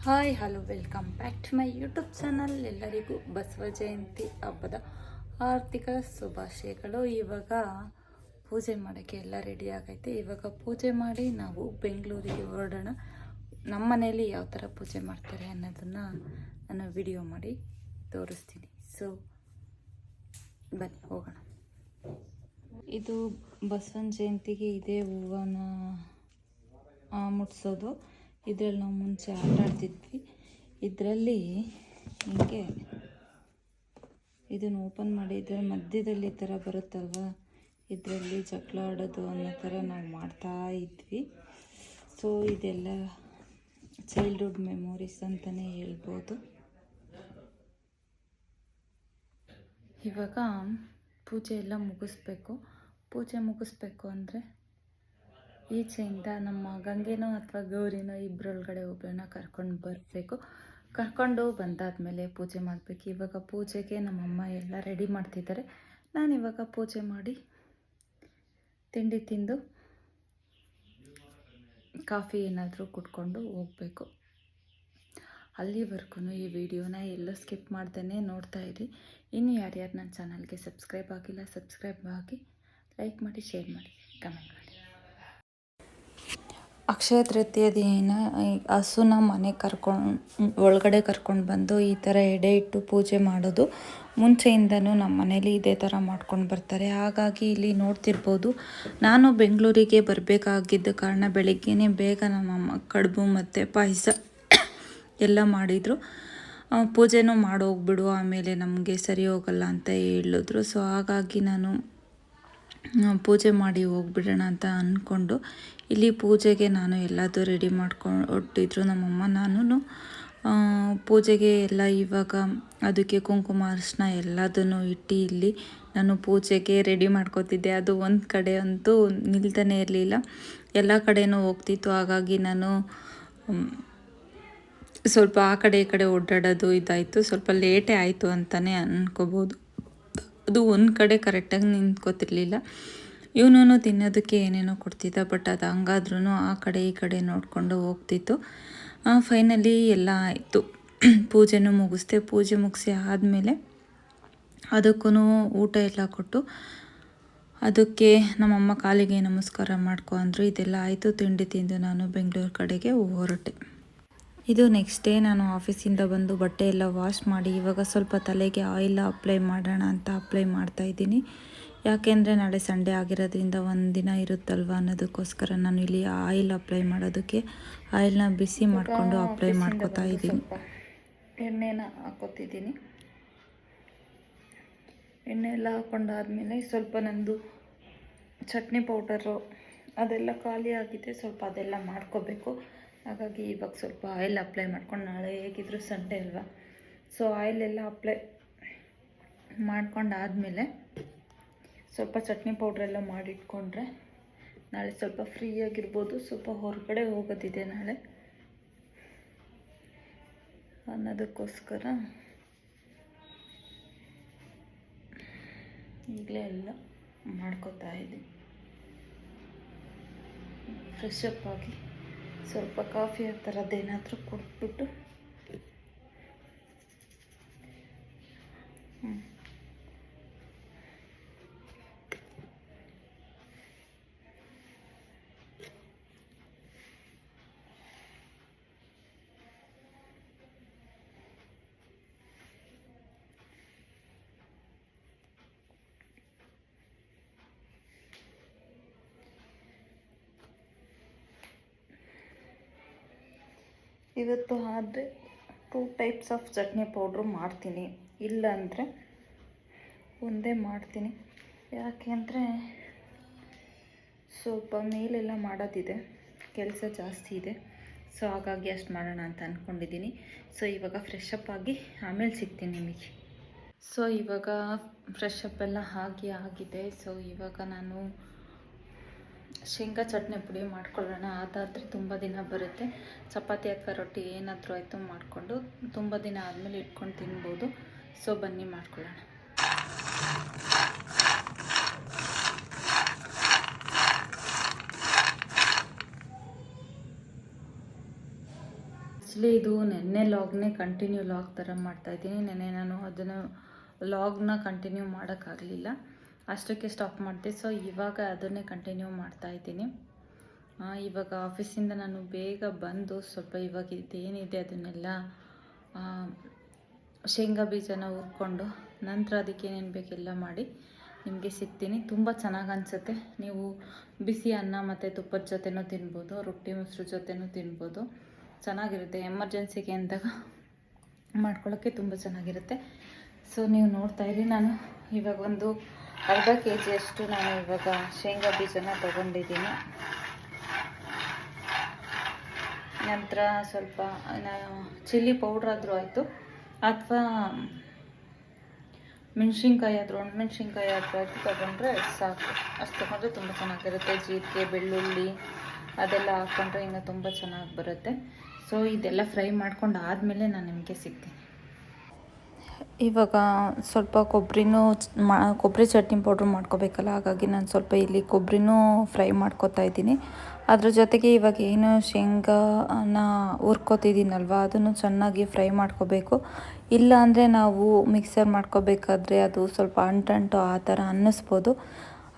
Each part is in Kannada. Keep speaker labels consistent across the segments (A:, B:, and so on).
A: Hi hello welcome back to my YouTube channel. ಎಲ್ಲರಿಗೂ ಬಸವ ಜಯಂತಿ ಹಬ್ಬದ ಆರ್ಥಿಕ ಶುಭಾಶಯಗಳು. ಇವಾಗ ಪೂಜೆ ಮಾಡೋಕ್ಕೆ ಎಲ್ಲ ರೆಡಿ ಆಗೈತೆ. ಇವಾಗ ಪೂಜೆ ಮಾಡಿ ನಾವು ಬೆಂಗಳೂರಿಗೆ ಹೊರಡೋಣ. ನಮ್ಮ ಮನೆಯಲ್ಲಿ ಯಾವ ಥರ ಪೂಜೆ ಮಾಡ್ತಾರೆ ಅನ್ನೋದನ್ನು ನಾನು ವಿಡಿಯೋ ಮಾಡಿ ತೋರಿಸ್ತೀನಿ. ಸೊ ಬನ್ನಿ ಹೋಗೋಣ. ಇದು ಬಸವನ ಜಯಂತಿಗೆ ಇದೇ ಹೂವನ ಮುಟ್ಸೋದು. ಇದರಲ್ಲಿ ನಾವು ಮುಂಚೆ ಆಟ ಆಡ್ತಿದ್ವಿ. ಇದರಲ್ಲಿ ಹಿಂಗೆ ಇದನ್ನು ಓಪನ್ ಮಾಡಿದರೆ ಮಧ್ಯದಲ್ಲಿ ಈ ಥರ ಬರುತ್ತಲ್ವ, ಇದರಲ್ಲಿ ಜಗಳ ಆಡೋದು ಅನ್ನೋ ಥರ ನಾವು ಮಾಡ್ತಾ ಇದ್ವಿ. ಸೊ ಇದೆಲ್ಲ ಚೈಲ್ಡ್ಹುಡ್ ಮೆಮೊರೀಸ್ ಅಂತಲೇ ಹೇಳ್ಬೋದು. ಇವಾಗ ಪೂಜೆ ಎಲ್ಲ ಮುಗಿಸ್ಬೇಕು. ಪೂಜೆ ಮುಗಿಸ್ಬೇಕು ಅಂದರೆ ಈಚೆಯಿಂದ ನಮ್ಮ ಗಂಗೆನೋ ಅಥವಾ ಗೌರಿನೋ ಇಬ್ಬರೊಳಗಡೆ ಒಬ್ಬರನ್ನ ಕರ್ಕೊಂಡು ಬರಬೇಕು. ಕರ್ಕೊಂಡು ಬಂದಾದಮೇಲೆ ಪೂಜೆ ಮಾಡಬೇಕು. ಇವಾಗ ಪೂಜೆಗೆ ನಮ್ಮಮ್ಮ ಎಲ್ಲ ರೆಡಿ ಮಾಡ್ತಿದ್ದಾರೆ. ನಾನಿವಾಗ ಪೂಜೆ ಮಾಡಿ ತಿಂಡಿ ತಿಂದು ಕಾಫಿ ಏನಾದರೂ ಕುಟ್ಕೊಂಡು ಹೋಗಬೇಕು. ಅಲ್ಲಿವರೆಗೂ ಈ ವಿಡಿಯೋನ ಎಲ್ಲೋ ಸ್ಕಿಪ್ ಮಾಡ್ದೇ ನೋಡ್ತಾ ಇರಿ. ಇನ್ನು ಯಾರ್ಯಾರು ನನ್ನ ಚಾನಲ್ಗೆ ಸಬ್ಸ್ಕ್ರೈಬ್ ಆಗಿಲ್ಲ ಸಬ್ಸ್ಕ್ರೈಬ್ ಆಗಿ, ಲೈಕ್ ಮಾಡಿ, ಶೇರ್ ಮಾಡಿ, ಕಮೆಂಟ್ ಮಾಡಿ. ಅಕ್ಷಯ ತೃತೀಯ ದಿನ ಹಸುನ ಒಳಗಡೆ ಕರ್ಕೊಂಡು ಬಂದು ಈ ಥರ ಎಡೆ ಇಟ್ಟು ಪೂಜೆ ಮಾಡೋದು ಮುಂಚೆಯಿಂದನೂ ನಮ್ಮ ಮನೇಲಿ ಇದೇ ಥರ ಮಾಡ್ಕೊಂಡು ಬರ್ತಾರೆ. ಹಾಗಾಗಿ ಇಲ್ಲಿ ನೋಡ್ತಿರ್ಬೋದು, ನಾನು ಬೆಂಗಳೂರಿಗೆ ಬರಬೇಕಾಗಿದ್ದ ಕಾರಣ ಬೆಳಗ್ಗೆನೇ ಬೇಗ ನಮ್ಮಮ್ಮ ಕಡುಬು ಮತ್ತು ಪಾಯಸ ಎಲ್ಲ ಮಾಡಿದರು. ಪೂಜೆನೂ ಮಾಡೋಗ್ಬಿಡು, ಆಮೇಲೆ ನಮಗೆ ಸರಿ ಹೋಗಲ್ಲ ಅಂತ ಹೇಳಿದ್ರು. ಸೊ ಹಾಗಾಗಿ ನಾನು ಪೂಜೆ ಮಾಡಿ ಹೋಗ್ಬಿಡೋಣ ಅಂತ ಅಂದ್ಕೊಂಡು ಇಲ್ಲಿ ಪೂಜೆಗೆ ನಾನು ಎಲ್ಲದೂ ರೆಡಿ ಮಾಡ್ಕೊಂಡಿದ್ರು ನಮ್ಮಮ್ಮ. ನಾನು ಪೂಜೆಗೆ ಎಲ್ಲ ಇವಾಗ ಅದಕ್ಕೆ ಕುಂಕುಮ ಅರಿಶಿನ ಎಲ್ಲದನ್ನು ಇಟ್ಟು ಇಲ್ಲಿ ನಾನು ಪೂಜೆಗೆ ರೆಡಿ ಮಾಡ್ಕೋತಿದ್ದೆ. ಅದು ಒಂದು ಕಡೆ ಅಂತೂ ನಿಲ್ತಾನೆ ಇರಲಿಲ್ಲ, ಎಲ್ಲ ಕಡೆನೂ ಹೋಗ್ತಿತ್ತು. ಹಾಗಾಗಿ ನಾನು ಸ್ವಲ್ಪ ಆ ಕಡೆ ಈ ಕಡೆ ಓಡಾಡೋದು ಇದಾಯಿತು. ಸ್ವಲ್ಪ ಲೇಟೇ ಆಯಿತು ಅಂತಲೇ ಅನ್ಕೋಬೋದು. ಅದು ಒಂದು ಕಡೆ ಕರೆಕ್ಟಾಗಿ ನಿಂತ್ಕೋತಿರ್ಲಿಲ್ಲ. ಇವನು ತಿನ್ನೋದಕ್ಕೆ ಏನೇನೋ ಕೊಡ್ತಿದ್ದ, ಬಟ್ ಅದು ಹಂಗಾದ್ರೂ ಆ ಕಡೆ ಈ ಕಡೆ ನೋಡಿಕೊಂಡು ಹೋಗ್ತಿತ್ತು. ಫೈನಲಿ ಎಲ್ಲ ಆಯಿತು. ಪೂಜೆನೂ ಮುಗಿಸ್ದೆ. ಪೂಜೆ ಮುಗಿಸಿ ಆದಮೇಲೆ ಅದಕ್ಕೂ ಊಟ ಎಲ್ಲ ಕೊಟ್ಟು ಅದಕ್ಕೆ ನಮ್ಮಮ್ಮ ಕಾಲಿಗೆ ನಮಸ್ಕಾರ ಮಾಡ್ಕೊ ಅಂದರು. ಇದೆಲ್ಲ ಆಯಿತು. ತಿಂಡಿ ತಿಂದು ನಾನು ಬೆಂಗಳೂರು ಕಡೆಗೆ ಹೊರಟೆ. ಇದು ನೆಕ್ಸ್ಟ್ ಡೇ ನಾನು ಆಫೀಸಿಂದ ಬಂದು ಬಟ್ಟೆ ಎಲ್ಲ ವಾಶ್ ಮಾಡಿ ಇವಾಗ ಸ್ವಲ್ಪ ತಲೆಗೆ ಆಯಿಲ್ ಅಪ್ಲೈ ಮಾಡೋಣ ಅಂತ ಅಪ್ಲೈ ಮಾಡ್ತಾಯಿದ್ದೀನಿ. ಯಾಕೆಂದರೆ ನಾಳೆ ಸಂಡೇ ಆಗಿರೋದ್ರಿಂದ ಒಂದು ದಿನ ಇರುತ್ತಲ್ವ ಅನ್ನೋದಕ್ಕೋಸ್ಕರ ನಾನು ಇಲ್ಲಿ ಆಯಿಲ್ ಅಪ್ಲೈ ಮಾಡೋದಕ್ಕೆ ಆಯಿಲ್ನ ಬಿಸಿ ಮಾಡಿಕೊಂಡು ಅಪ್ಲೈ ಮಾಡ್ಕೋತಾ ಇದ್ದೀನಿ. ಎಣ್ಣೆನ ಹಾಕೋತಿದ್ದೀನಿ. ಎಣ್ಣೆ ಎಲ್ಲ ಹಾಕೊಂಡಾದ್ಮೇಲೆ ಸ್ವಲ್ಪ ನಂದು ಚಟ್ನಿ ಪೌಡರು ಅದೆಲ್ಲ ಖಾಲಿ ಆಗಿದೆ. ಸ್ವಲ್ಪ ಅದೆಲ್ಲ ಮಾಡ್ಕೋಬೇಕು. ಹಾಗಾಗಿ ಇವಾಗ ಸ್ವಲ್ಪ ಆಯಿಲ್ ಅಪ್ಲೈ ಮಾಡ್ಕೊಂಡು, ನಾಳೆ ಹೇಗಿದ್ರು ಸಂಡೇ ಅಲ್ವಾ, ಸೊ ಆಯಿಲೆಲ್ಲ ಅಪ್ಲೈ ಮಾಡ್ಕೊಂಡಾದಮೇಲೆ ಸ್ವಲ್ಪ ಚಟ್ನಿ ಪೌಡ್ರೆಲ್ಲ ಮಾಡಿಟ್ಕೊಂಡ್ರೆ ನಾಳೆ ಸ್ವಲ್ಪ ಫ್ರೀಯಾಗಿರ್ಬೋದು. ಸ್ವಲ್ಪ ಹೊರಗಡೆ ಹೋಗೋದಿದೆ ನಾಳೆ ಅನ್ನೋದಕ್ಕೋಸ್ಕರ ಈಗಲೇ ಎಲ್ಲ ಮಾಡ್ಕೋತಾ ಇದ್ದೀನಿ. ಫ್ರೆಶ್ ಅಪ್ ಆಗಿ ಸ್ವಲ್ಪ ಕಾಫಿ ಆ ಥರದ್ದೇನಾದರೂ ಕೊಟ್ಬಿಟ್ಟು ಇವತ್ತು ಆದರೆ 2 ಟೈಪ್ಸ್ ಆಫ್ ಚಟ್ನಿ ಪೌಡ್ರು ಮಾಡ್ತೀನಿ, ಇಲ್ಲ ಅಂದರೆ ಒಂದೇ ಮಾಡ್ತೀನಿ. ಯಾಕೆ ಅಂದರೆ ಸ್ವಲ್ಪ ಮೇಲೆಲ್ಲ ಮಾಡೋದಿದೆ, ಕೆಲಸ ಜಾಸ್ತಿ ಇದೆ. ಸೊ ಹಾಗಾಗಿ ಅಷ್ಟು ಮಾಡೋಣ ಅಂತ ಅಂದ್ಕೊಂಡಿದ್ದೀನಿ. ಸೊ ಇವಾಗ ಫ್ರೆಶ್ ಅಪ್ ಆಗಿ ಆಮೇಲೆ ಸಿಗ್ತೀನಿ ನಿಮಗೆ. ಸೊ ಇವಾಗ ಫ್ರೆಶ್ ಅಪ್ ಎಲ್ಲ ಆಗಿದೆ. ಸೊ ಇವಾಗ ನಾನು ಶೇಂಗಾ ಚಟ್ನಿ ಪುಡಿ ಮಾಡ್ಕೊಳ್ಳೋಣ. ಅದಾದರೆ ತುಂಬ ದಿನ ಬರುತ್ತೆ. ಚಪಾತಿ ಅಥವಾ ರೊಟ್ಟಿ ಏನಾದರೂ ಆಯಿತು ಮಾಡಿಕೊಂಡು ತುಂಬ ದಿನ ಆದಮೇಲೆ ಇಟ್ಕೊಂಡು ತಿನ್ಬೋದು. ಸೊ ಬನ್ನಿ ಮಾಡ್ಕೊಳ್ಳೋಣ. ಆ್ಯಕ್ಚುಲಿ ಇದು ನೆನ್ನೆ ಲಾಗ್ನೇ ಕಂಟಿನ್ಯೂ ಲಾಗ್ ಥರ ಮಾಡ್ತಾಯಿದ್ದೀನಿ. ನೆನ್ನೆ ನಾನು ಅದನ್ನು ಲಾಗ್ನ ಕಂಟಿನ್ಯೂ ಮಾಡೋಕ್ಕಾಗಲಿಲ್ಲ, ಅಷ್ಟಕ್ಕೆ ಸ್ಟಾಪ್ ಮಾಡಿದೆ. ಸೊ ಇವಾಗ ಅದನ್ನೇ ಕಂಟಿನ್ಯೂ ಮಾಡ್ತಾಯಿದ್ದೀನಿ. ಇವಾಗ ಆಫೀಸಿಂದ ನಾನು ಬೇಗ ಬಂದು ಸ್ವಲ್ಪ ಇವಾಗ ಇದೇನಿದೆ ಅದನ್ನೆಲ್ಲ ಶೇಂಗಾ ಬೀಜನ ಹುರ್ಕೊಂಡು ನಂತರ ಅದಕ್ಕೆ ಏನೇನು ಬೇಕೆಲ್ಲ ಮಾಡಿ ನಿಮಗೆ ಸಿಗ್ತೀನಿ. ತುಂಬ ಚೆನ್ನಾಗಿ ಅನಿಸುತ್ತೆ. ನೀವು ಬಿಸಿ ಅನ್ನ ಮತ್ತು ತುಪ್ಪದ ಜೊತೆನೂ ತಿನ್ಬೋದು, ರೊಟ್ಟಿ ಮೊಸರು ಜೊತೆನೂ ತಿನ್ಬೋದು. ಚೆನ್ನಾಗಿರುತ್ತೆ. ಎಮರ್ಜೆನ್ಸಿಗೆ ಅಂದಾಗ ಮಾಡ್ಕೊಳ್ಳೋಕ್ಕೆ ತುಂಬ ಚೆನ್ನಾಗಿರುತ್ತೆ. ಸೊ ನೀವು ನೋಡ್ತಾಯಿರಿ, ನಾನು ಇವಾಗ ಒಂದು ಅರ್ಧ kg ಅಷ್ಟು ನಾನು ಇವಾಗ ಶೇಂಗಾ ಬೀಜನ ತೊಗೊಂಡಿದ್ದೀನಿ. ನಂತರ ಸ್ವಲ್ಪ ಚಿಲ್ಲಿ ಪೌಡ್ರ್ ಆದರೂ ಆಯಿತು, ಅಥವಾ ಮೆಣಸಿನ್ಕಾಯಿ ಆದರೂ ಒಣಮೆಣ್ಸಿನ್ಕಾಯಿ ಆದರೂ ಆಯಿತು ತೊಗೊಂಡ್ರೆ ಸಾಕು. ಅಷ್ಟು ತೊಗೊಂಡ್ರೆ ತುಂಬ ಚೆನ್ನಾಗಿರುತ್ತೆ. ಜೀರಿಗೆ, ಬೆಳ್ಳುಳ್ಳಿ ಅದೆಲ್ಲ ಹಾಕ್ಕೊಂಡ್ರೆ ಇನ್ನೂ ತುಂಬ ಚೆನ್ನಾಗಿ ಬರುತ್ತೆ. ಸೊ ಇದೆಲ್ಲ ಫ್ರೈ ಮಾಡ್ಕೊಂಡು ಆದಮೇಲೆ ನಾನು ನಿಮಗೆ ಸಿಗ್ತೀನಿ. ಇವಾಗ ಸ್ವಲ್ಪ ಕೊಬ್ಬರಿ ಚಟ್ನಿ ಪೌಡ್ರ್ ಮಾಡ್ಕೋಬೇಕಲ್ಲ, ಹಾಗಾಗಿ ನಾನು ಸ್ವಲ್ಪ ಇಲ್ಲಿ ಕೊಬ್ಬರಿನೂ ಫ್ರೈ ಮಾಡ್ಕೊತಾ ಇದ್ದೀನಿ. ಅದ್ರ ಜೊತೆಗೆ ಇವಾಗ ಏನು ಶೇಂಗಾನ ಹುರ್ಕೋತಿದ್ದೀನಲ್ವ ಅದನ್ನು ಚೆನ್ನಾಗಿ ಫ್ರೈ ಮಾಡ್ಕೋಬೇಕು. ಇಲ್ಲ ಅಂದರೆ ನಾವು ಮಿಕ್ಸರ್ ಮಾಡ್ಕೋಬೇಕಾದ್ರೆ ಅದು ಸ್ವಲ್ಪ ಅಂಟು ಆ ಥರ ಅನ್ನಿಸ್ಬೋದು.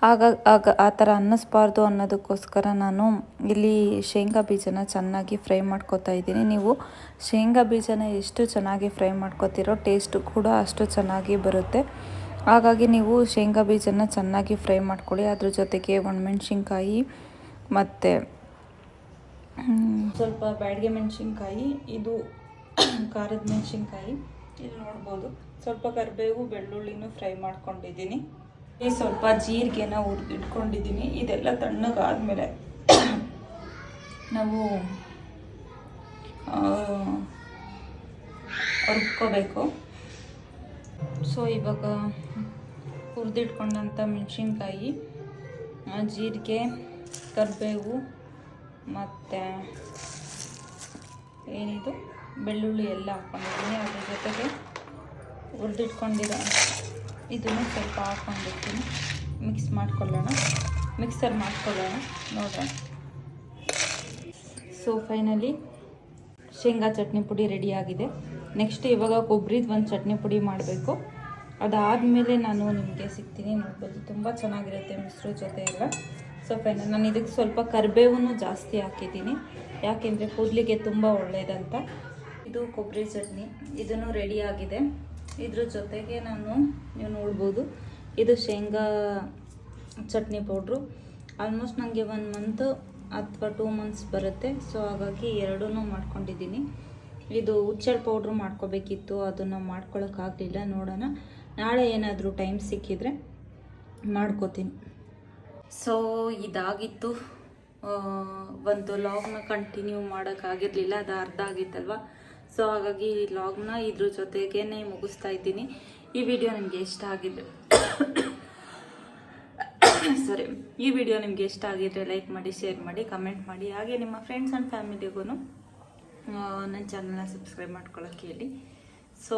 A: ಆ ಥರ ಅನ್ನಿಸ್ಬಾರ್ದು ಅನ್ನೋದಕ್ಕೋಸ್ಕರ ನಾನು ಇಲ್ಲಿ ಶೇಂಗಾ ಬೀಜನ ಚೆನ್ನಾಗಿ ಫ್ರೈ ಮಾಡ್ಕೊತಾ ಇದ್ದೀನಿ. ನೀವು ಶೇಂಗಾ ಬೀಜನ ಎಷ್ಟು ಚೆನ್ನಾಗಿ ಫ್ರೈ ಮಾಡ್ಕೊತೀರೋ ಟೇಸ್ಟು ಕೂಡ ಅಷ್ಟು ಚೆನ್ನಾಗಿ ಬರುತ್ತೆ. ಹಾಗಾಗಿ ನೀವು ಶೇಂಗಾ ಬೀಜನ ಚೆನ್ನಾಗಿ ಫ್ರೈ ಮಾಡ್ಕೊಳ್ಳಿ. ಅದ್ರ ಜೊತೆಗೆ ಒಣಮೆಣ್ಸಿನ್ಕಾಯಿ ಮತ್ತು ಸ್ವಲ್ಪ ಬ್ಯಾಡಗೆ ಮೆಣಸಿನ್ಕಾಯಿ, ಇದು ಖಾರದ ಮೆಣಸಿನ್ಕಾಯಿ, ಇಲ್ಲಿ ನೋಡ್ಬೋದು. ಸ್ವಲ್ಪ ಕರಿಬೇವು, ಬೆಳ್ಳುಳ್ಳಿನೂ ಫ್ರೈ ಮಾಡ್ಕೊಂಡಿದ್ದೀನಿ. ಸ್ವಲ್ಪ ಜೀರಿಗೆನ ಇಟ್ಕೊಂಡಿದ್ದೀನಿ. ಇದೆಲ್ಲ ತಣ್ಣಗಾದ್ಮೇಲೆ ನಾವು ರುಬ್ಕೋಬೇಕು. ಸೊ ಇವಾಗ ಹುರಿದಿಟ್ಕೊಂಡಂಥ ಮೆಣಸಿನ್ಕಾಯಿ, ಜೀರಿಗೆ, ಕರಿಬೇವು ಮತ್ತು ಏನಿದು ಬೆಳ್ಳುಳ್ಳಿ ಎಲ್ಲ ಹಾಕ್ಕೊಂಡಿದ್ದೀನಿ. ಅದ್ರ ಜೊತೆಗೆ ಹುರಿದಿಟ್ಕೊಂಡಿರೋ ಇದನ್ನು ಸ್ವಲ್ಪ ಹಾಕ್ಕೊಂಡಿರ್ತೀನಿ. ಮಿಕ್ಸರ್ ಮಾಡ್ಕೊಳ್ಳೋಣ ನೋಡೋಣ. ಸೊ ಫೈನಲಿ ಶೇಂಗಾ ಚಟ್ನಿ ಪುಡಿ ರೆಡಿಯಾಗಿದೆ. ನೆಕ್ಸ್ಟ್ ಇವಾಗ ಕೊಬ್ಬರಿದು ಒಂದು ಚಟ್ನಿ ಪುಡಿ ಮಾಡಬೇಕು. ಅದಾದಮೇಲೆ ನಾನು ನಿಮಗೆ ಸಿಗ್ತೀನಿ. ನೋಡ್ಬೋದು, ತುಂಬ ಚೆನ್ನಾಗಿರುತ್ತೆ ಮೊಸರು ಜೊತೆ ಎಲ್ಲ. ಸೊ ಫೈನಲ್ ನಾನು ಇದಕ್ಕೆ ಸ್ವಲ್ಪ ಕರಿಬೇವನ್ನು ಜಾಸ್ತಿ ಹಾಕಿದ್ದೀನಿ, ಯಾಕೆಂದರೆ ಕೂದಲಿಗೆ ತುಂಬ ಒಳ್ಳೆಯದಂತ. ಇದು ಕೊಬ್ಬರಿ ಚಟ್ನಿ, ಇದನ್ನು ರೆಡಿಯಾಗಿದೆ. ಇದ್ರ ಜೊತೆಗೆ ನೀವು ನೋಡ್ಬೋದು, ಇದು ಶೇಂಗಾ ಚಟ್ನಿ ಪೌಡ್ರು. ಆಲ್ಮೋಸ್ಟ್ ನನಗೆ 1 ಮಂತ್ ಅಥವಾ 2 ಮಂತ್ಸ್ ಬರುತ್ತೆ. ಸೊ ಹಾಗಾಗಿ ಎರಡೂ ಮಾಡ್ಕೊಂಡಿದ್ದೀನಿ. ಇದು ಹುಚ್ಚೆಳ್ಳು ಪೌಡ್ರು ಮಾಡ್ಕೋಬೇಕಿತ್ತು, ಅದನ್ನು ಮಾಡ್ಕೊಳ್ಳೋಕ್ಕಾಗಲಿಲ್ಲ. ನೋಡೋಣ, ನಾಳೆ ಏನಾದರೂ ಟೈಮ್ ಸಿಕ್ಕಿದರೆ ಮಾಡ್ಕೋತೀನಿ. ಸೊ ಇದಾಗಿತ್ತು. ಒಂದು ಲಾಗ್ನ ಕಂಟಿನ್ಯೂ ಮಾಡೋಕ್ಕಾಗಿರಲಿಲ್ಲ, ಅದು ಅರ್ಧ ಆಗಿತ್ತಲ್ವ. ಸೊ ಹಾಗಾಗಿ ಈ ಲಾಗ್ನ ಇದ್ರ ಜೊತೆಗೇ ಮುಗಿಸ್ತಾ ಇದ್ದೀನಿ. ಈ ವಿಡಿಯೋ ನಿಮಗೆ ಇಷ್ಟ ಆಗಿದ್ರೆ ಈ ವಿಡಿಯೋ ನಿಮಗೆ ಇಷ್ಟ ಆಗಿದ್ರೆ ಲೈಕ್ ಮಾಡಿ, ಶೇರ್ ಮಾಡಿ, ಕಮೆಂಟ್ ಮಾಡಿ. ಹಾಗೆ ನಿಮ್ಮ ಫ್ರೆಂಡ್ಸ್ ಆ್ಯಂಡ್ ಫ್ಯಾಮಿಲಿಗೂ ನನ್ನ ಚಾನಲ್ನ ಸಬ್ಸ್ಕ್ರೈಬ್ ಮಾಡ್ಕೊಳ್ಳೋಕ್ಕೆ ಹೇಳಿ. So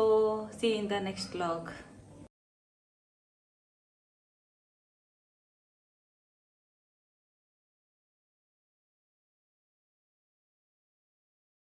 A: C in the next log.